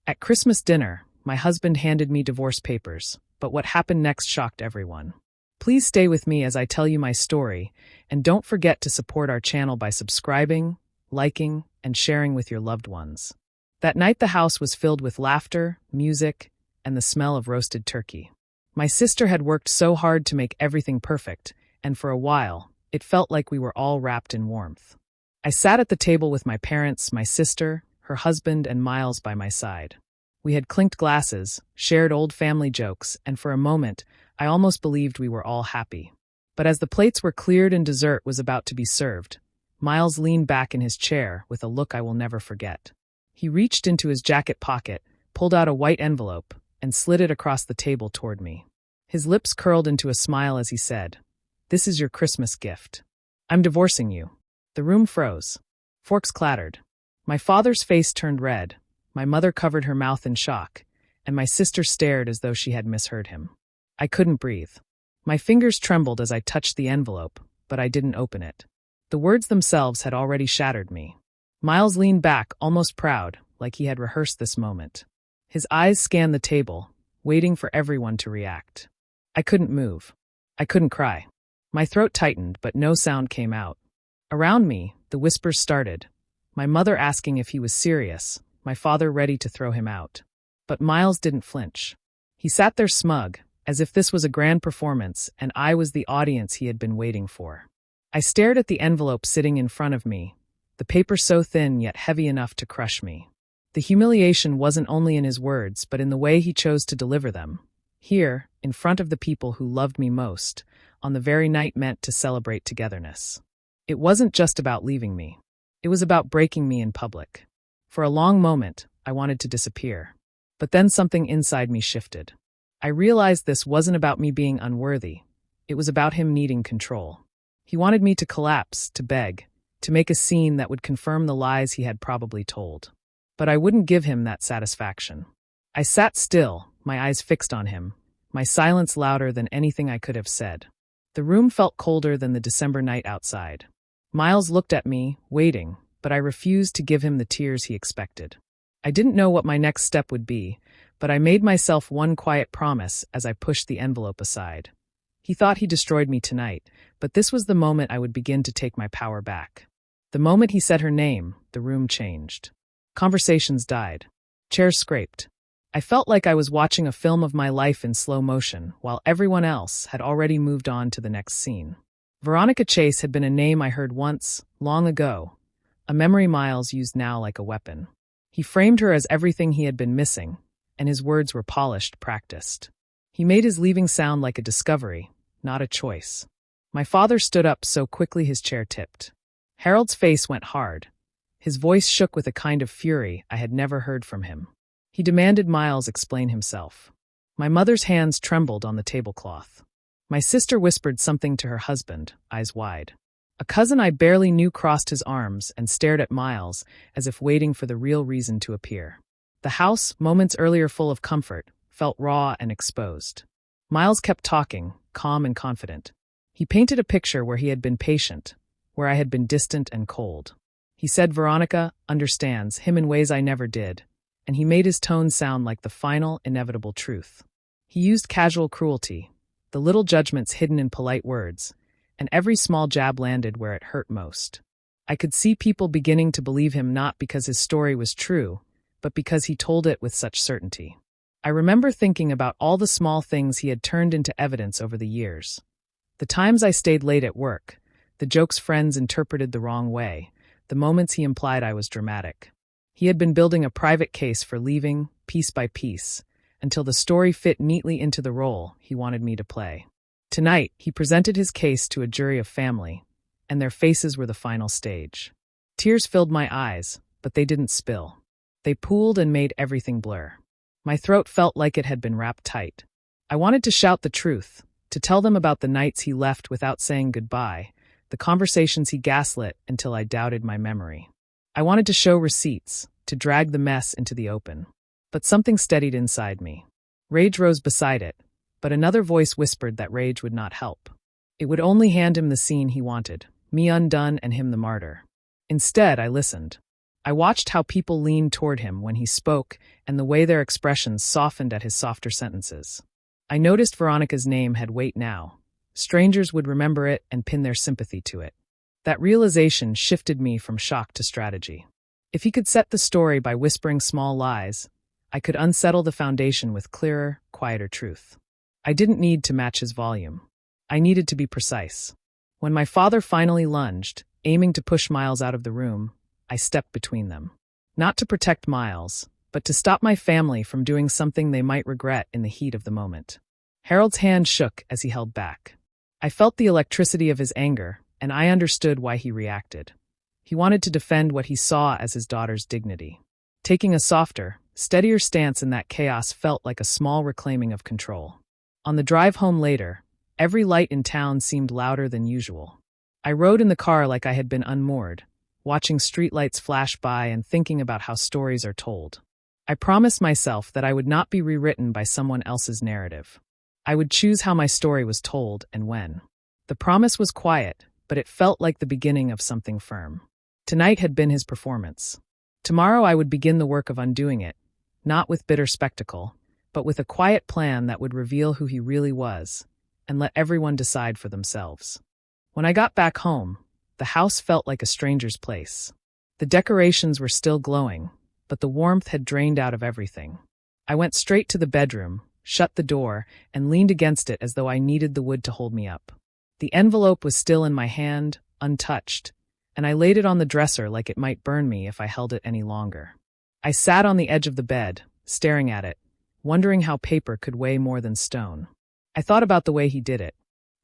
At Christmas dinner, my husband handed me divorce papers, but what happened next shocked everyone. Please stay with me as I tell you my story, and don't forget to support our channel by subscribing, liking, and sharing with your loved ones. That night the house was filled with laughter, music, and the smell of roasted turkey. My sister had worked so hard to make everything perfect, and for a while, it felt like we were all wrapped in warmth. I sat at the table with my parents, my sister, her husband, and Miles by my side. We had clinked glasses, shared old family jokes, and for a moment, I almost believed we were all happy. But as the plates were cleared and dessert was about to be served, Miles leaned back in his chair with a look I will never forget. He reached into his jacket pocket, pulled out a white envelope, and slid it across the table toward me. His lips curled into a smile as he said, "This is your Christmas gift. I'm divorcing you." The room froze. Forks clattered. My father's face turned red, my mother covered her mouth in shock, and my sister stared as though she had misheard him. I couldn't breathe. My fingers trembled as I touched the envelope, but I didn't open it. The words themselves had already shattered me. Miles leaned back, almost proud, like he had rehearsed this moment. His eyes scanned the table, waiting for everyone to react. I couldn't move. I couldn't cry. My throat tightened, but no sound came out. Around me, the whispers started. My mother asking if he was serious, my father ready to throw him out. But Miles didn't flinch. He sat there smug, as if this was a grand performance and I was the audience he had been waiting for. I stared at the envelope sitting in front of me, the paper so thin yet heavy enough to crush me. The humiliation wasn't only in his words, but in the way he chose to deliver them. Here, in front of the people who loved me most, on the very night meant to celebrate togetherness. It wasn't just about leaving me. It was about breaking me in public. For a long moment, I wanted to disappear. But then something inside me shifted. I realized this wasn't about me being unworthy. It was about him needing control. He wanted me to collapse, to beg, to make a scene that would confirm the lies he had probably told. But I wouldn't give him that satisfaction. I sat still, my eyes fixed on him, my silence louder than anything I could have said. The room felt colder than the December night outside. Miles looked at me, waiting, but I refused to give him the tears he expected. I didn't know what my next step would be, but I made myself one quiet promise as I pushed the envelope aside. He thought he destroyed me tonight, but this was the moment I would begin to take my power back. The moment he said her name, the room changed. Conversations died. Chairs scraped. I felt like I was watching a film of my life in slow motion, while everyone else had already moved on to the next scene. Veronica Chase had been a name I heard once, long ago, a memory Miles used now like a weapon. He framed her as everything he had been missing, and his words were polished, practiced. He made his leaving sound like a discovery, not a choice. My father stood up so quickly his chair tipped. Harold's face went hard. His voice shook with a kind of fury I had never heard from him. He demanded Miles explain himself. My mother's hands trembled on the tablecloth. My sister whispered something to her husband, eyes wide. A cousin I barely knew crossed his arms and stared at Miles as if waiting for the real reason to appear. The house, moments earlier full of comfort, felt raw and exposed. Miles kept talking, calm and confident. He painted a picture where he had been patient, where I had been distant and cold. He said Veronica understands him in ways I never did, and he made his tone sound like the final, inevitable truth. He used casual cruelty, the little judgments hidden in polite words, and every small jab landed where it hurt most. I could see people beginning to believe him not because his story was true, but because he told it with such certainty. I remember thinking about all the small things he had turned into evidence over the years. The times I stayed late at work, the jokes friends interpreted the wrong way, the moments he implied I was dramatic. He had been building a private case for leaving, piece by piece, until the story fit neatly into the role he wanted me to play. Tonight, he presented his case to a jury of family, and their faces were the final stage. Tears filled my eyes, but they didn't spill. They pooled and made everything blur. My throat felt like it had been wrapped tight. I wanted to shout the truth, to tell them about the nights he left without saying goodbye, the conversations he gaslit until I doubted my memory. I wanted to show receipts, to drag the mess into the open. But something steadied inside me. Rage rose beside it, but another voice whispered that rage would not help. It would only hand him the scene he wanted, me undone and him the martyr. Instead, I listened. I watched how people leaned toward him when he spoke and the way their expressions softened at his softer sentences. I noticed Veronica's name had weight now. Strangers would remember it and pin their sympathy to it. That realization shifted me from shock to strategy. If he could set the story by whispering small lies, I could unsettle the foundation with clearer, quieter truth. I didn't need to match his volume. I needed to be precise. When my father finally lunged, aiming to push Miles out of the room, I stepped between them. Not to protect Miles, but to stop my family from doing something they might regret in the heat of the moment. Harold's hand shook as he held back. I felt the electricity of his anger, and I understood why he reacted. He wanted to defend what he saw as his daughter's dignity. Taking a softer, steadier stance in that chaos felt like a small reclaiming of control. On the drive home later, every light in town seemed louder than usual. I rode in the car like I had been unmoored, watching streetlights flash by and thinking about how stories are told. I promised myself that I would not be rewritten by someone else's narrative. I would choose how my story was told and when. The promise was quiet, but it felt like the beginning of something firm. Tonight had been his performance. Tomorrow I would begin the work of undoing it, not with bitter spectacle, but with a quiet plan that would reveal who he really was, and let everyone decide for themselves. When I got back home, the house felt like a stranger's place. The decorations were still glowing, but the warmth had drained out of everything. I went straight to the bedroom, shut the door, and leaned against it as though I needed the wood to hold me up. The envelope was still in my hand, untouched, and I laid it on the dresser like it might burn me if I held it any longer. I sat on the edge of the bed, staring at it, wondering how paper could weigh more than stone. I thought about the way he did it.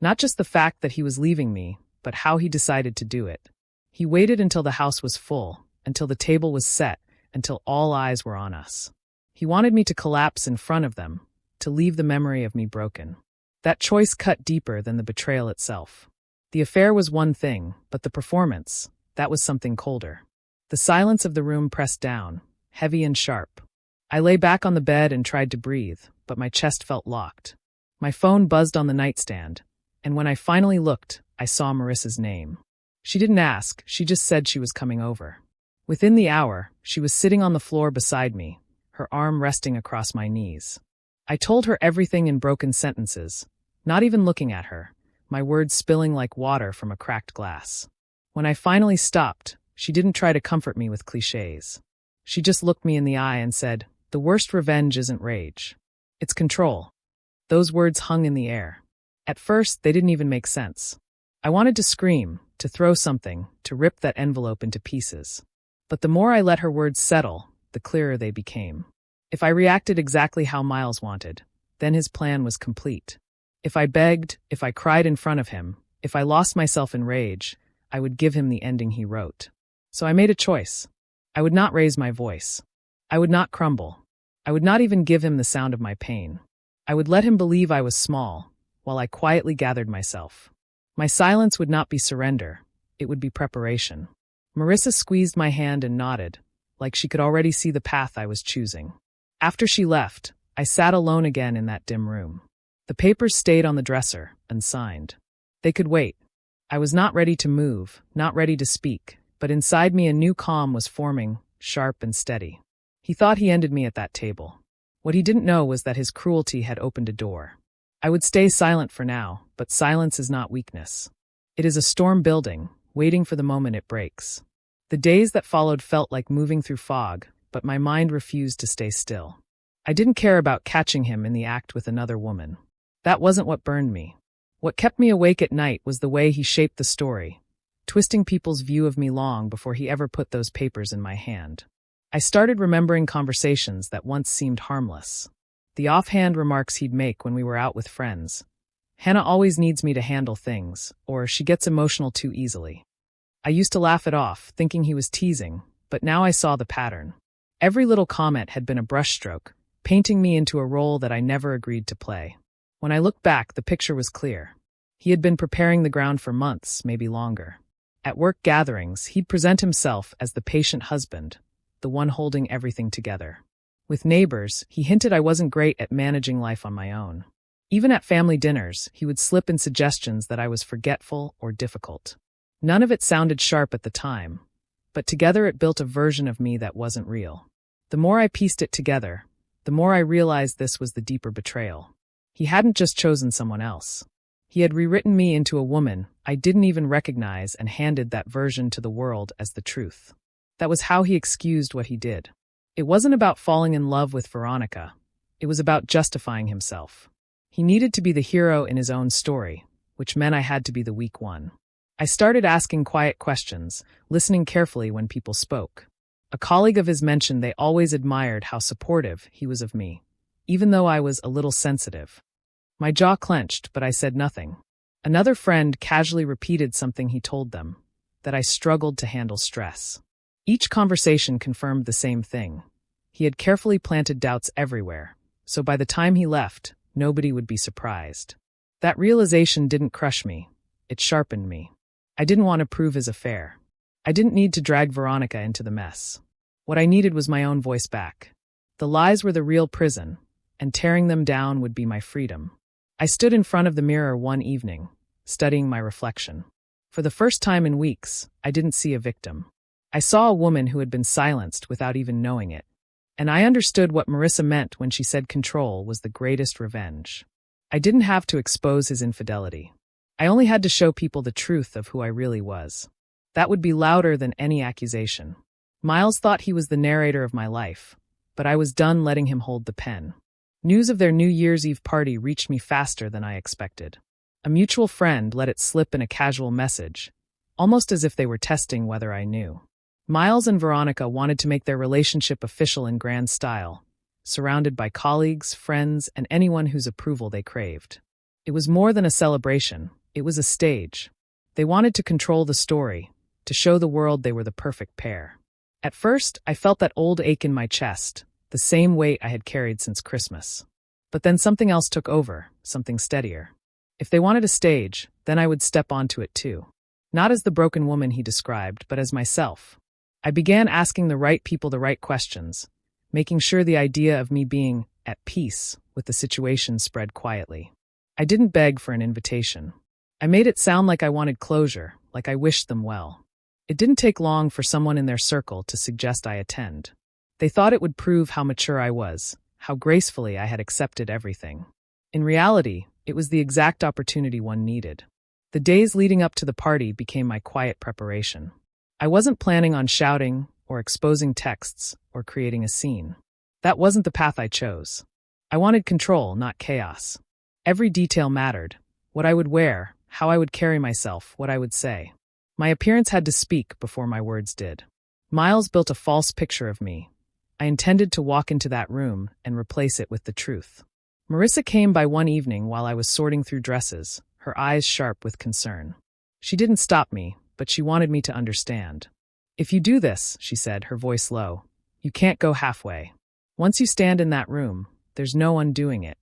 Not just the fact that he was leaving me, but how he decided to do it. He waited until the house was full, until the table was set, until all eyes were on us. He wanted me to collapse in front of them, to leave the memory of me broken. That choice cut deeper than the betrayal itself. The affair was one thing, but the performance, that was something colder. The silence of the room pressed down, heavy and sharp. I lay back on the bed and tried to breathe, but my chest felt locked. My phone buzzed on the nightstand, and when I finally looked, I saw Marissa's name. She didn't ask, she just said she was coming over. Within the hour, she was sitting on the floor beside me, her arm resting across my knees. I told her everything in broken sentences, not even looking at her, my words spilling like water from a cracked glass. When I finally stopped, she didn't try to comfort me with cliches. She just looked me in the eye and said, "The worst revenge isn't rage. It's control." Those words hung in the air. At first, they didn't even make sense. I wanted to scream, to throw something, to rip that envelope into pieces. But the more I let her words settle, the clearer they became. If I reacted exactly how Miles wanted, then his plan was complete. If I begged, if I cried in front of him, if I lost myself in rage, I would give him the ending he wrote. So I made a choice. I would not raise my voice. I would not crumble. I would not even give him the sound of my pain. I would let him believe I was small, while I quietly gathered myself. My silence would not be surrender, it would be preparation. Marissa squeezed my hand and nodded, like she could already see the path I was choosing. After she left, I sat alone again in that dim room. The papers stayed on the dresser, unsigned. They could wait. I was not ready to move, not ready to speak, but inside me a new calm was forming, sharp and steady. He thought he ended me at that table. What he didn't know was that his cruelty had opened a door. I would stay silent for now, but silence is not weakness. It is a storm building, waiting for the moment it breaks. The days that followed felt like moving through fog, but my mind refused to stay still. I didn't care about catching him in the act with another woman. That wasn't what burned me. What kept me awake at night was the way he shaped the story, twisting people's view of me long before he ever put those papers in my hand. I started remembering conversations that once seemed harmless. The offhand remarks he'd make when we were out with friends. "Hannah always needs me to handle things," or "she gets emotional too easily." I used to laugh it off, thinking he was teasing, but now I saw the pattern. Every little comment had been a brushstroke, painting me into a role that I never agreed to play. When I looked back, the picture was clear. He had been preparing the ground for months, maybe longer. At work gatherings, he'd present himself as the patient husband, the one holding everything together. With neighbors, he hinted I wasn't great at managing life on my own. Even at family dinners, he would slip in suggestions that I was forgetful or difficult. None of it sounded sharp at the time, but together it built a version of me that wasn't real. The more I pieced it together, the more I realized this was the deeper betrayal. He hadn't just chosen someone else. He had rewritten me into a woman I didn't even recognize and handed that version to the world as the truth. That was how he excused what he did. It wasn't about falling in love with Veronica. It was about justifying himself. He needed to be the hero in his own story, which meant I had to be the weak one. I started asking quiet questions, listening carefully when people spoke. A colleague of his mentioned they always admired how supportive he was of me, even though I was a little sensitive. My jaw clenched, but I said nothing. Another friend casually repeated something he told them, that I struggled to handle stress. Each conversation confirmed the same thing. He had carefully planted doubts everywhere, so by the time he left, nobody would be surprised. That realization didn't crush me. It sharpened me. I didn't want to prove his affair. I didn't need to drag Veronica into the mess. What I needed was my own voice back. The lies were the real prison, and tearing them down would be my freedom. I stood in front of the mirror one evening, studying my reflection. For the first time in weeks, I didn't see a victim. I saw a woman who had been silenced without even knowing it. And I understood what Marissa meant when she said control was the greatest revenge. I didn't have to expose his infidelity. I only had to show people the truth of who I really was. That would be louder than any accusation. Miles thought he was the narrator of my life, but I was done letting him hold the pen. News of their New Year's Eve party reached me faster than I expected. A mutual friend let it slip in a casual message, almost as if they were testing whether I knew. Miles and Veronica wanted to make their relationship official in grand style, surrounded by colleagues, friends, and anyone whose approval they craved. It was more than a celebration, it was a stage. They wanted to control the story, to show the world they were the perfect pair. At first, I felt that old ache in my chest, the same weight I had carried since Christmas. But then something else took over, something steadier. If they wanted a stage, then I would step onto it too. Not as the broken woman he described, but as myself. I began asking the right people the right questions, making sure the idea of me being at peace with the situation spread quietly. I didn't beg for an invitation. I made it sound like I wanted closure, like I wished them well. It didn't take long for someone in their circle to suggest I attend. They thought it would prove how mature I was, how gracefully I had accepted everything. In reality, it was the exact opportunity one needed. The days leading up to the party became my quiet preparation. I wasn't planning on shouting, or exposing texts, or creating a scene. That wasn't the path I chose. I wanted control, not chaos. Every detail mattered. What I would wear, how I would carry myself, what I would say. My appearance had to speak before my words did. Miles built a false picture of me. I intended to walk into that room and replace it with the truth. Marissa came by one evening while I was sorting through dresses, her eyes sharp with concern. She didn't stop me, but she wanted me to understand. "If you do this," she said, her voice low, "you can't go halfway. Once you stand in that room, there's no undoing it.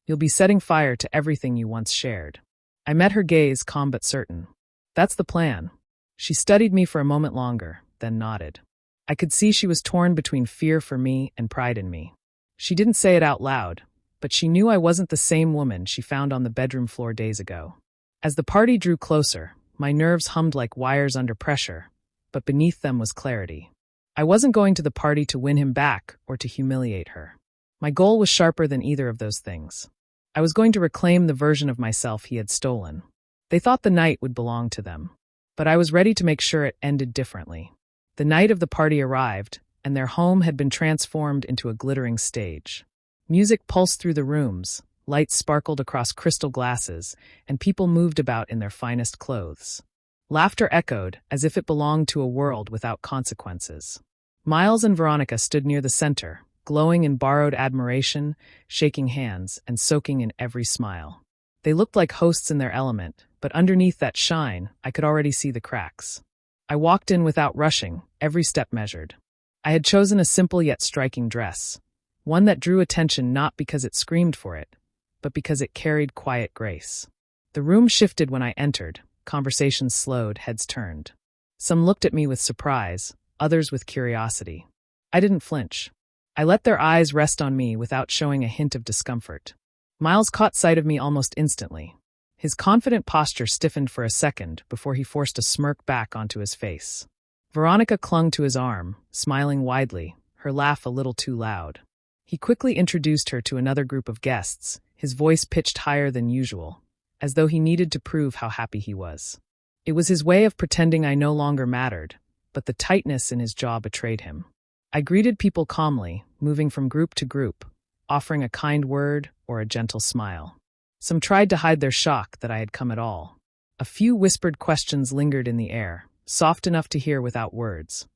You'll be setting fire to everything you once shared." I met her gaze, calm but certain. "That's the plan." She studied me for a moment longer, then nodded. I could see she was torn between fear for me and pride in me. She didn't say it out loud, but she knew I wasn't the same woman she found on the bedroom floor days ago. As the party drew closer, my nerves hummed like wires under pressure, but beneath them was clarity. I wasn't going to the party to win him back or to humiliate her. My goal was sharper than either of those things. I was going to reclaim the version of myself he had stolen. They thought the night would belong to them, but I was ready to make sure it ended differently. The night of the party arrived, and their home had been transformed into a glittering stage. Music pulsed through the rooms, lights sparkled across crystal glasses, and people moved about in their finest clothes. Laughter echoed, as if it belonged to a world without consequences. Miles and Veronica stood near the center, glowing in borrowed admiration, shaking hands, and soaking in every smile. They looked like hosts in their element, but underneath that shine, I could already see the cracks. I walked in without rushing, every step measured. I had chosen a simple yet striking dress, one that drew attention not because it screamed for it, but because it carried quiet grace. The room shifted when I entered, conversations slowed, heads turned. Some looked at me with surprise, others with curiosity. I didn't flinch. I let their eyes rest on me without showing a hint of discomfort. Miles caught sight of me almost instantly. His confident posture stiffened for a second before he forced a smirk back onto his face. Veronica clung to his arm, smiling widely, her laugh a little too loud. He quickly introduced her to another group of guests, his voice pitched higher than usual, as though he needed to prove how happy he was. It was his way of pretending I no longer mattered, but the tightness in his jaw betrayed him. I greeted people calmly, moving from group to group, offering a kind word or a gentle smile. Some tried to hide their shock that I had come at all. A few whispered questions lingered in the air, soft enough to hear without words.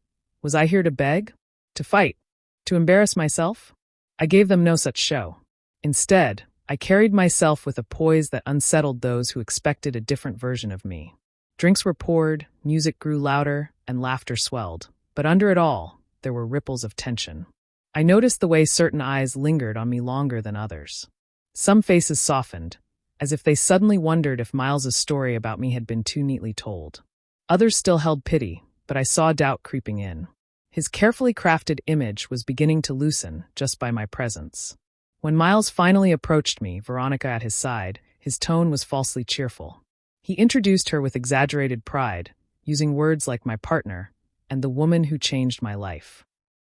Was I here to beg? To fight? To embarrass myself? I gave them no such show. Instead, I carried myself with a poise that unsettled those who expected a different version of me. Drinks were poured, music grew louder, and laughter swelled. But under it all, there were ripples of tension. I noticed the way certain eyes lingered on me longer than others. Some faces softened, as if they suddenly wondered if Miles's story about me had been too neatly told. Others still held pity, but I saw doubt creeping in. His carefully crafted image was beginning to loosen just by my presence. When Miles finally approached me, Veronica at his side, his tone was falsely cheerful. He introduced her with exaggerated pride, using words like my partner and the woman who changed my life.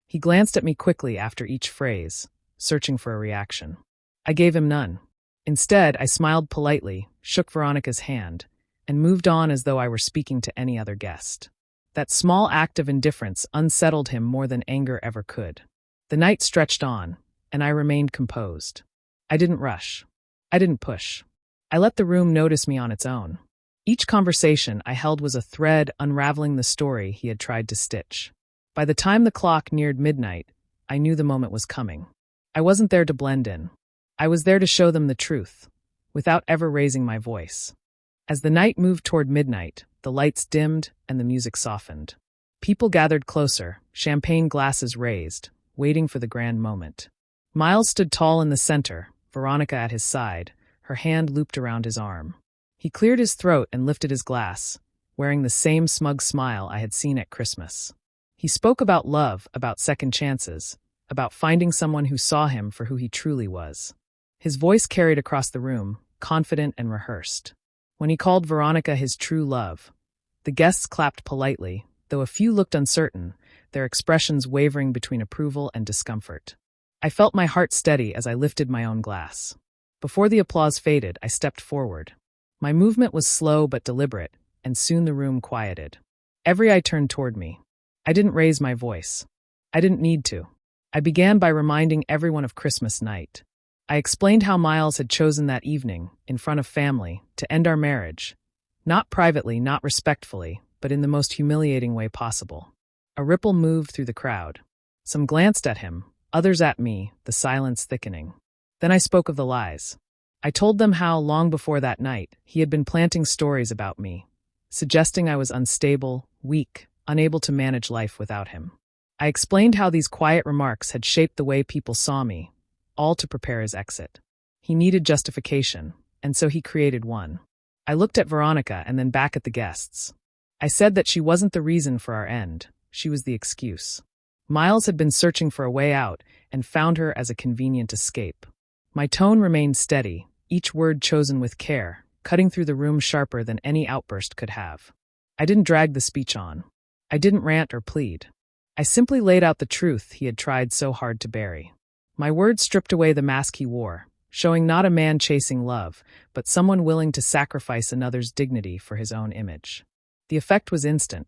He glanced at me quickly after each phrase, searching for a reaction. I gave him none. Instead, I smiled politely, shook Veronica's hand, and moved on as though I were speaking to any other guest. That small act of indifference unsettled him more than anger ever could. The night stretched on, and I remained composed. I didn't rush. I didn't push. I let the room notice me on its own. Each conversation I held was a thread unraveling the story he had tried to stitch. By the time the clock neared midnight, I knew the moment was coming. I wasn't there to blend in. I was there to show them the truth, without ever raising my voice. As the night moved toward midnight, the lights dimmed and the music softened. People gathered closer, champagne glasses raised, waiting for the grand moment. Miles stood tall in the center, Veronica at his side, her hand looped around his arm. He cleared his throat and lifted his glass, wearing the same smug smile I had seen at Christmas. He spoke about love, about second chances, about finding someone who saw him for who he truly was. His voice carried across the room, confident and rehearsed. When he called Veronica his true love, the guests clapped politely, though a few looked uncertain, their expressions wavering between approval and discomfort. I felt my heart steady as I lifted my own glass. Before the applause faded, I stepped forward. My movement was slow but deliberate, and soon the room quieted. Every eye turned toward me. I didn't raise my voice. I didn't need to. I began by reminding everyone of Christmas night. I explained how Miles had chosen that evening, in front of family, to end our marriage. Not privately, not respectfully, but in the most humiliating way possible. A ripple moved through the crowd. Some glanced at him, others at me, the silence thickening. Then I spoke of the lies. I told them how, long before that night, he had been planting stories about me, suggesting I was unstable, weak, unable to manage life without him. I explained how these quiet remarks had shaped the way people saw me, all to prepare his exit. He needed justification, and so he created one. I looked at Veronica and then back at the guests. I said that she wasn't the reason for our end, she was the excuse. Miles had been searching for a way out and found her as a convenient escape. My tone remained steady, each word chosen with care, cutting through the room sharper than any outburst could have. I didn't drag the speech on. I didn't rant or plead. I simply laid out the truth he had tried so hard to bury. My words stripped away the mask he wore, showing not a man chasing love, but someone willing to sacrifice another's dignity for his own image. The effect was instant.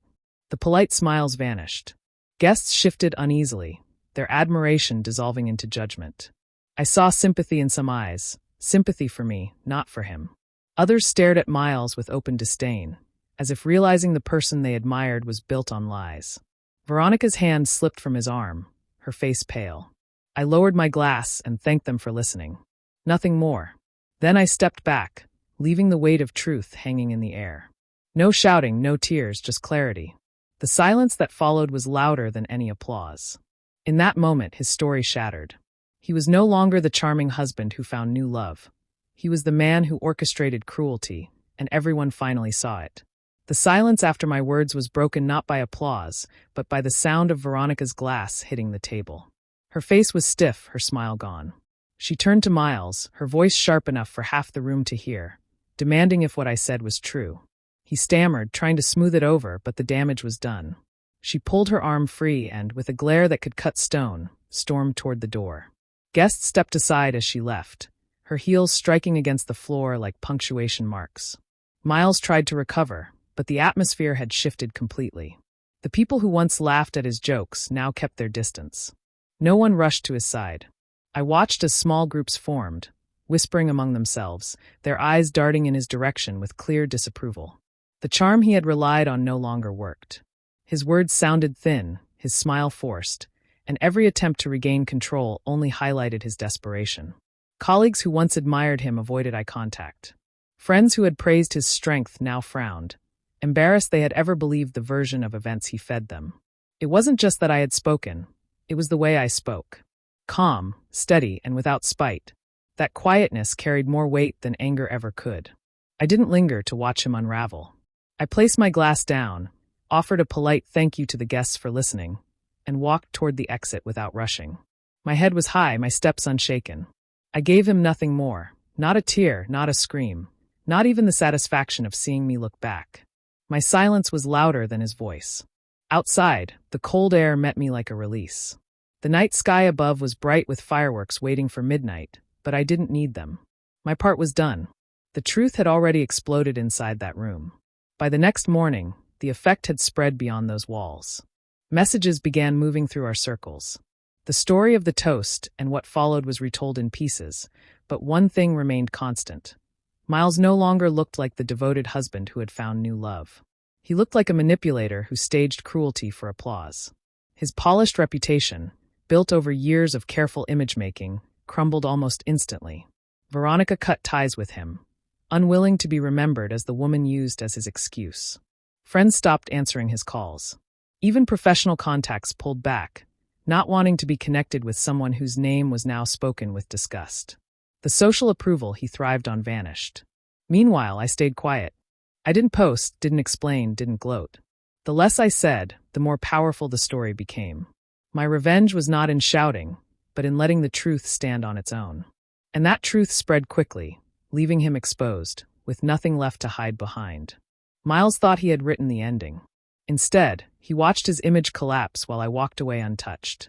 The polite smiles vanished. Guests shifted uneasily, their admiration dissolving into judgment. I saw sympathy in some eyes, sympathy for me, not for him. Others stared at Miles with open disdain, as if realizing the person they admired was built on lies. Veronica's hand slipped from his arm, her face pale. I lowered my glass and thanked them for listening. Nothing more. Then I stepped back, leaving the weight of truth hanging in the air. No shouting, no tears, just clarity. The silence that followed was louder than any applause. In that moment, his story shattered. He was no longer the charming husband who found new love. He was the man who orchestrated cruelty, and everyone finally saw it. The silence after my words was broken not by applause, but by the sound of Veronica's glass hitting the table. Her face was stiff, her smile gone. She turned to Miles, her voice sharp enough for half the room to hear, demanding if what I said was true. He stammered, trying to smooth it over, but the damage was done. She pulled her arm free and, with a glare that could cut stone, stormed toward the door. Guests stepped aside as she left, her heels striking against the floor like punctuation marks. Miles tried to recover, but the atmosphere had shifted completely. The people who once laughed at his jokes now kept their distance. No one rushed to his side. I watched as small groups formed, whispering among themselves, their eyes darting in his direction with clear disapproval. The charm he had relied on no longer worked. His words sounded thin, his smile forced, and every attempt to regain control only highlighted his desperation. Colleagues who once admired him avoided eye contact. Friends who had praised his strength now frowned, embarrassed they had ever believed the version of events he fed them. It wasn't just that I had spoken, it was the way I spoke. Calm, steady, and without spite. That quietness carried more weight than anger ever could. I didn't linger to watch him unravel. I placed my glass down, offered a polite thank you to the guests for listening, and walked toward the exit without rushing. My head was high, my steps unshaken. I gave him nothing more, not a tear, not a scream, not even the satisfaction of seeing me look back. My silence was louder than his voice. Outside, the cold air met me like a release. The night sky above was bright with fireworks waiting for midnight, but I didn't need them. My part was done. The truth had already exploded inside that room. By the next morning, the effect had spread beyond those walls. Messages began moving through our circles. The story of the toast and what followed was retold in pieces, but one thing remained constant. Miles no longer looked like the devoted husband who had found new love. He looked like a manipulator who staged cruelty for applause. His polished reputation, built over years of careful image-making, crumbled almost instantly. Veronica cut ties with him, unwilling to be remembered as the woman used as his excuse. Friends stopped answering his calls. Even professional contacts pulled back, not wanting to be connected with someone whose name was now spoken with disgust. The social approval he thrived on vanished. Meanwhile, I stayed quiet. I didn't post, didn't explain, didn't gloat. The less I said, the more powerful the story became. My revenge was not in shouting, but in letting the truth stand on its own. And that truth spread quickly, leaving him exposed, with nothing left to hide behind. Miles thought he had written the ending. Instead, he watched his image collapse while I walked away untouched.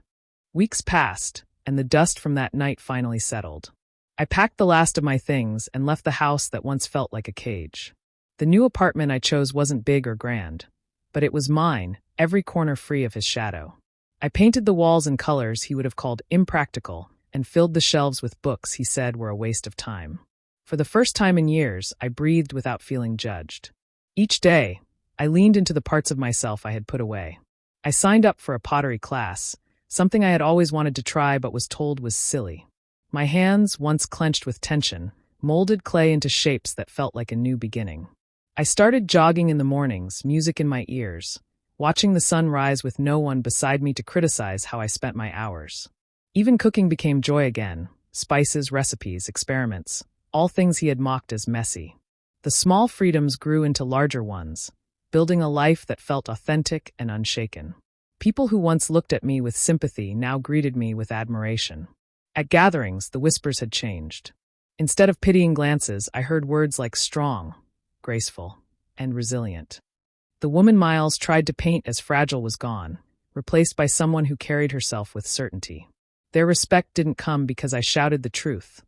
Weeks passed, and the dust from that night finally settled. I packed the last of my things and left the house that once felt like a cage. The new apartment I chose wasn't big or grand, but it was mine, every corner free of his shadow. I painted the walls in colors he would have called impractical and filled the shelves with books he said were a waste of time. For the first time in years, I breathed without feeling judged. Each day, I leaned into the parts of myself I had put away. I signed up for a pottery class, something I had always wanted to try but was told was silly. My hands, once clenched with tension, molded clay into shapes that felt like a new beginning. I started jogging in the mornings, music in my ears, watching the sun rise with no one beside me to criticize how I spent my hours. Even cooking became joy again, spices, recipes, experiments, all things he had mocked as messy. The small freedoms grew into larger ones, building a life that felt authentic and unshaken. People who once looked at me with sympathy now greeted me with admiration. At gatherings, the whispers had changed. Instead of pitying glances, I heard words like strong, graceful, and resilient. The woman Miles tried to paint as fragile was gone, replaced by someone who carried herself with certainty. Their respect didn't come because I shouted the truth.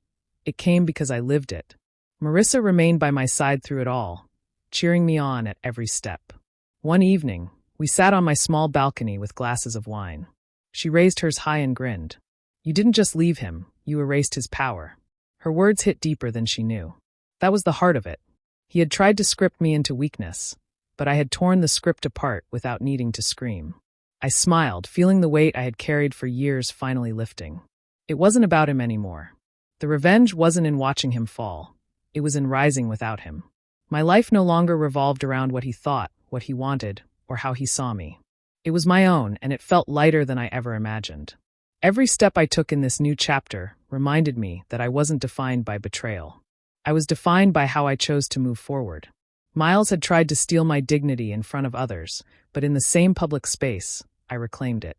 It came because I lived it. Marissa remained by my side through it all, cheering me on at every step. One evening, we sat on my small balcony with glasses of wine. She raised hers high and grinned. "You didn't just leave him, you erased his power." Her words hit deeper than she knew. That was the heart of it. He had tried to script me into weakness, but I had torn the script apart without needing to scream. I smiled, feeling the weight I had carried for years finally lifting. It wasn't about him anymore. The revenge wasn't in watching him fall. It was in rising without him. My life no longer revolved around what he thought, what he wanted, or how he saw me. It was my own, and it felt lighter than I ever imagined. Every step I took in this new chapter reminded me that I wasn't defined by betrayal. I was defined by how I chose to move forward. Miles had tried to steal my dignity in front of others, but in the same public space, I reclaimed it.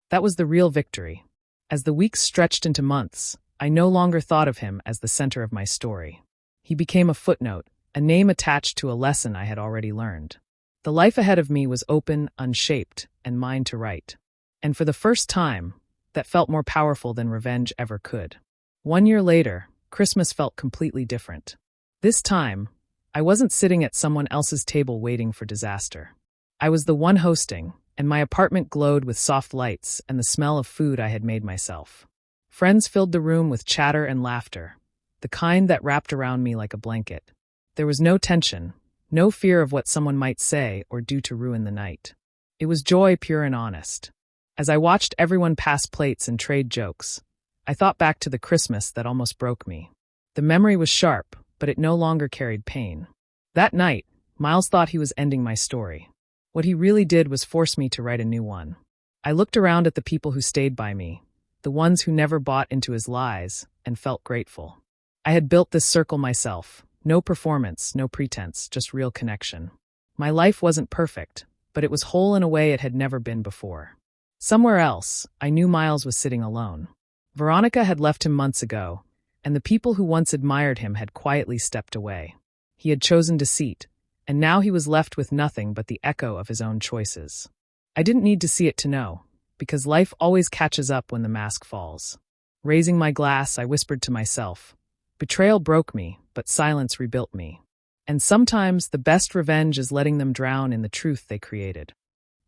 That was the real victory. As the weeks stretched into months, I no longer thought of him as the center of my story. He became a footnote, a name attached to a lesson I had already learned. The life ahead of me was open, unshaped, and mine to write. And for the first time, that felt more powerful than revenge ever could. 1 year later, Christmas felt completely different. This time, I wasn't sitting at someone else's table waiting for disaster. I was the one hosting, and my apartment glowed with soft lights and the smell of food I had made myself. Friends filled the room with chatter and laughter, the kind that wrapped around me like a blanket. There was no tension, no fear of what someone might say or do to ruin the night. It was joy pure and honest. As I watched everyone pass plates and trade jokes, I thought back to the Christmas that almost broke me. The memory was sharp, but it no longer carried pain. That night, Miles thought he was ending my story. What he really did was force me to write a new one. I looked around at the people who stayed by me, the ones who never bought into his lies, and felt grateful. I had built this circle myself. No performance, no pretense, just real connection. My life wasn't perfect, but it was whole in a way it had never been before. Somewhere else, I knew Miles was sitting alone. Veronica had left him months ago, and the people who once admired him had quietly stepped away. He had chosen deceit, and now he was left with nothing but the echo of his own choices. I didn't need to see it to know, because life always catches up when the mask falls. Raising my glass, I whispered to myself, "Betrayal broke me, but silence rebuilt me." And sometimes the best revenge is letting them drown in the truth they created.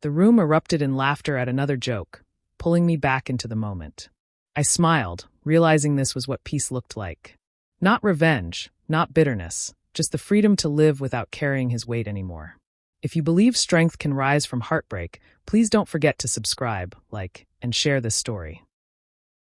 The room erupted in laughter at another joke, pulling me back into the moment. I smiled, realizing this was what peace looked like. Not revenge, not bitterness, just the freedom to live without carrying his weight anymore. If you believe strength can rise from heartbreak, please don't forget to subscribe, like, and share this story.